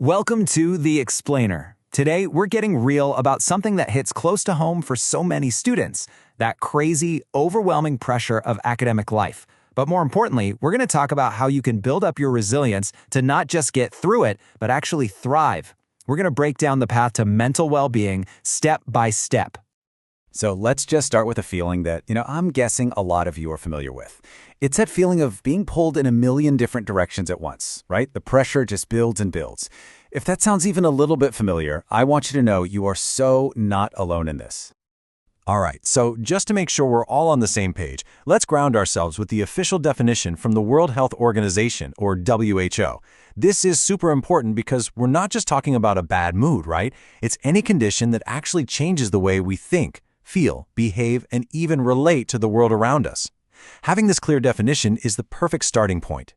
Welcome to The Explainer. Today, we're getting real about something that hits close to home for so many students, that crazy, overwhelming pressure of academic life. But more importantly, we're going to talk about how you can build up your resilience to not just get through it, but actually thrive. We're going to break down the path to mental well-being step by step. So let's just start with a feeling that, I'm guessing a lot of you are familiar with. It's that feeling of being pulled in a million different directions at once, right? The pressure just builds and builds. If that sounds even a little bit familiar, I want you to know you are so not alone in this. All right, so just to make sure we're all on the same page, let's ground ourselves with the official definition from the World Health Organization, or WHO. This is super important because we're not just talking about a bad mood, right? It's any condition that actually changes the way we think, feel, behave, and even relate to the world around us. Having this clear definition is the perfect starting point.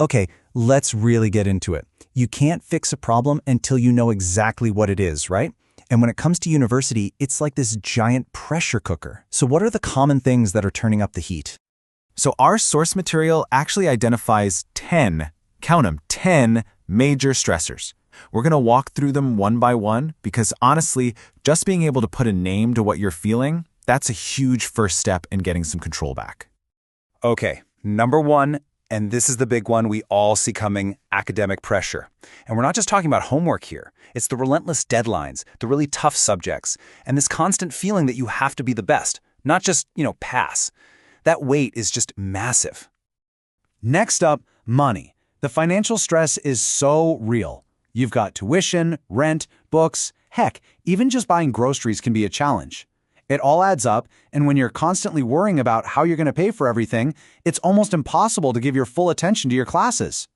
Okay, let's really get into it. You can't fix a problem until you know exactly what it is, right? And when it comes to university, it's like this giant pressure cooker. So what are the common things that are turning up the heat? So our source material actually identifies 10, count them, 10 major stressors. We're going to walk through them one by one because honestly, just being able to put a name to what you're feeling, that's a huge first step in getting some control back. Okay, number one, and this is the big one we all see coming, academic pressure. And we're not just talking about homework here. It's the relentless deadlines, the really tough subjects, and this constant feeling that you have to be the best, not just, pass. That weight is just massive. Next up, money. The financial stress is so real. You've got tuition, rent, books, heck, even just buying groceries can be a challenge. It all adds up, and when you're constantly worrying about how you're going to pay for everything, it's almost impossible to give your full attention to your classes.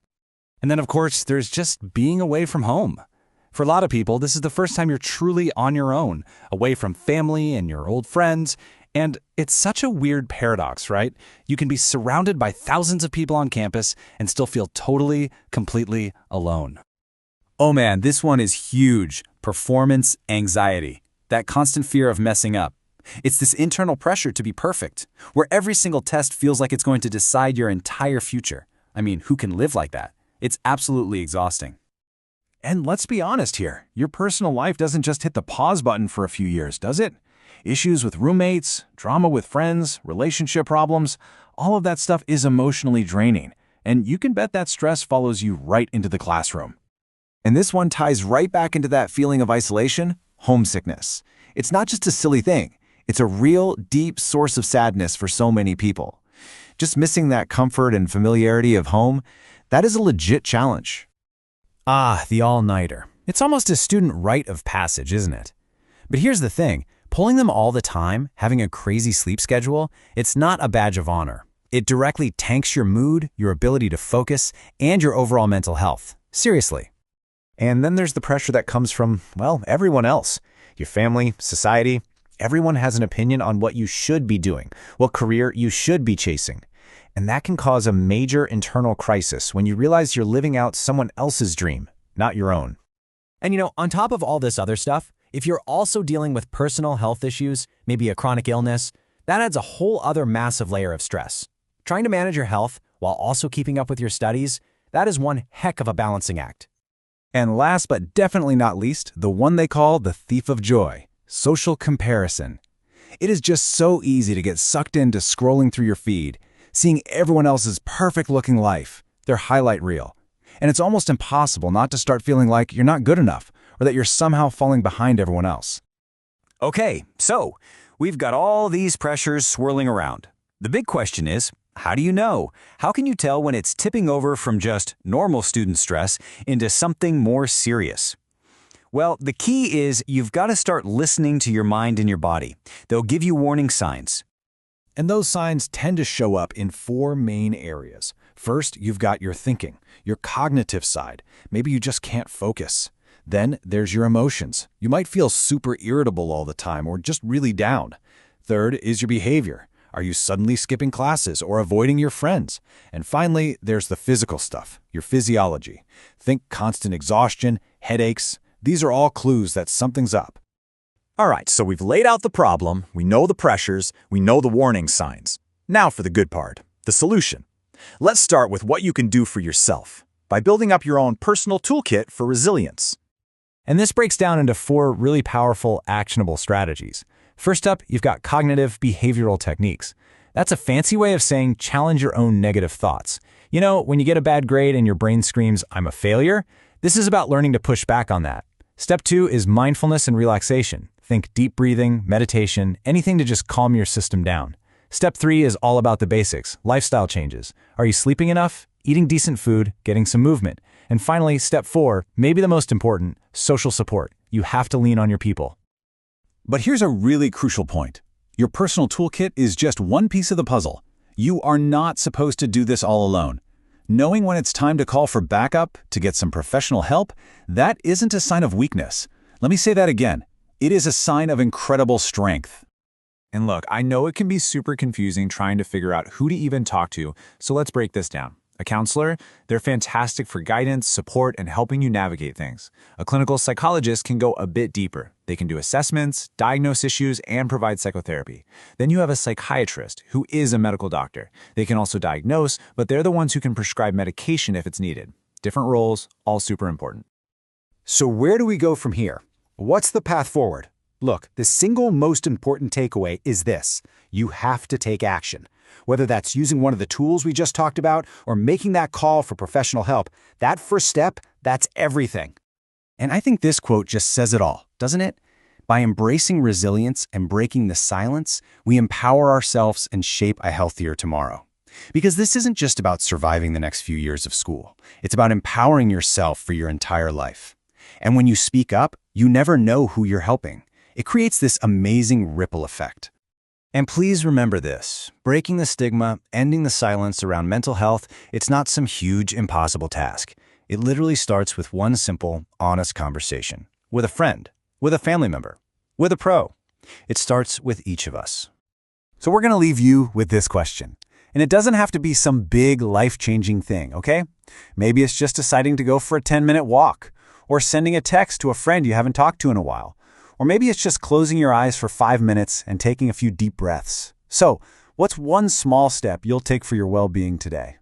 And then, of course, there's just being away from home. For a lot of people, this is the first time you're truly on your own, away from family and your old friends. And it's such a weird paradox, right? You can be surrounded by thousands of people on campus and still feel totally, completely alone. Oh man, this one is huge. Performance anxiety. That constant fear of messing up. It's this internal pressure to be perfect, where every single test feels like it's going to decide your entire future. I mean, who can live like that? It's absolutely exhausting. And let's be honest here, your personal life doesn't just hit the pause button for a few years, does it? Issues with roommates, drama with friends, relationship problems, all of that stuff is emotionally draining, and you can bet that stress follows you right into the classroom. And this one ties right back into that feeling of isolation, homesickness. It's not just a silly thing. It's a real, deep source of sadness for so many people. Just missing that comfort and familiarity of home, that is a legit challenge. The all-nighter. It's almost a student rite of passage, isn't it? But here's the thing. Pulling them all the time, having a crazy sleep schedule, it's not a badge of honor. It directly tanks your mood, your ability to focus, and your overall mental health. Seriously. And then there's the pressure that comes from, everyone else. Your family, society, everyone has an opinion on what you should be doing, what career you should be chasing. And that can cause a major internal crisis when you realize you're living out someone else's dream, not your own. And on top of all this other stuff, if you're also dealing with personal health issues, maybe a chronic illness, that adds a whole other massive layer of stress. Trying to manage your health while also keeping up with your studies, that is one heck of a balancing act. And last but definitely not least, the one they call the thief of joy, social comparison. It is just so easy to get sucked into scrolling through your feed, seeing everyone else's perfect-looking life, their highlight reel. And it's almost impossible not to start feeling like you're not good enough or that you're somehow falling behind everyone else. Okay, so we've got all these pressures swirling around. The big question is, how do you know? How can you tell when it's tipping over from just normal student stress into something more serious? Well, the key is you've got to start listening to your mind and your body. They'll give you warning signs. And those signs tend to show up in 4 main areas. First, you've got your thinking, your cognitive side. Maybe you just can't focus. Then there's your emotions. You might feel super irritable all the time or just really down. Third is your behavior. Are you suddenly skipping classes or avoiding your friends? And finally, there's the physical stuff, your physiology. Think constant exhaustion, headaches. These are all clues that something's up. All right, so we've laid out the problem, we know the pressures, we know the warning signs. Now for the good part, the solution. Let's start with what you can do for yourself. by building up your own personal toolkit for resilience. And this breaks down into 4 really powerful, actionable strategies. First up, you've got cognitive behavioral techniques. That's a fancy way of saying challenge your own negative thoughts. You know, when you get a bad grade and your brain screams, "I'm a failure," this is about learning to push back on that. Step 2 is mindfulness and relaxation. Think deep breathing, meditation, anything to just calm your system down. Step 3 is all about the basics, lifestyle changes. Are you sleeping enough? Eating decent food, getting some movement. And finally, step 4, maybe the most important, social support. You have to lean on your people. But here's a really crucial point. Your personal toolkit is just one piece of the puzzle. You are not supposed to do this all alone. Knowing when it's time to call for backup, to get some professional help, that isn't a sign of weakness. Let me say that again. It is a sign of incredible strength. And look, I know it can be super confusing trying to figure out who to even talk to, so let's break this down. A counselor, they're fantastic for guidance, support, and helping you navigate things. A clinical psychologist can go a bit deeper. They can do assessments, diagnose issues, and provide psychotherapy. Then you have a psychiatrist, who is a medical doctor. They can also diagnose, but they're the ones who can prescribe medication if it's needed. Different roles, all super important. So where do we go from here? What's the path forward? Look, the single most important takeaway is this: you have to take action. Whether that's using one of the tools we just talked about or making that call for professional help, that first step, that's everything. And I think this quote just says it all, doesn't it? By embracing resilience and breaking the silence, we empower ourselves and shape a healthier tomorrow. Because this isn't just about surviving the next few years of school. It's about empowering yourself for your entire life. And when you speak up, you never know who you're helping. It creates this amazing ripple effect. And please remember this, breaking the stigma, ending the silence around mental health, it's not some huge, impossible task. It literally starts with one simple, honest conversation. With a friend, with a family member, with a pro. It starts with each of us. So we're going to leave you with this question. And it doesn't have to be some big, life-changing thing, okay? Maybe it's just deciding to go for a 10-minute walk, or sending a text to a friend you haven't talked to in a while. Or maybe it's just closing your eyes for 5 minutes and taking a few deep breaths. So, what's one small step you'll take for your well-being today?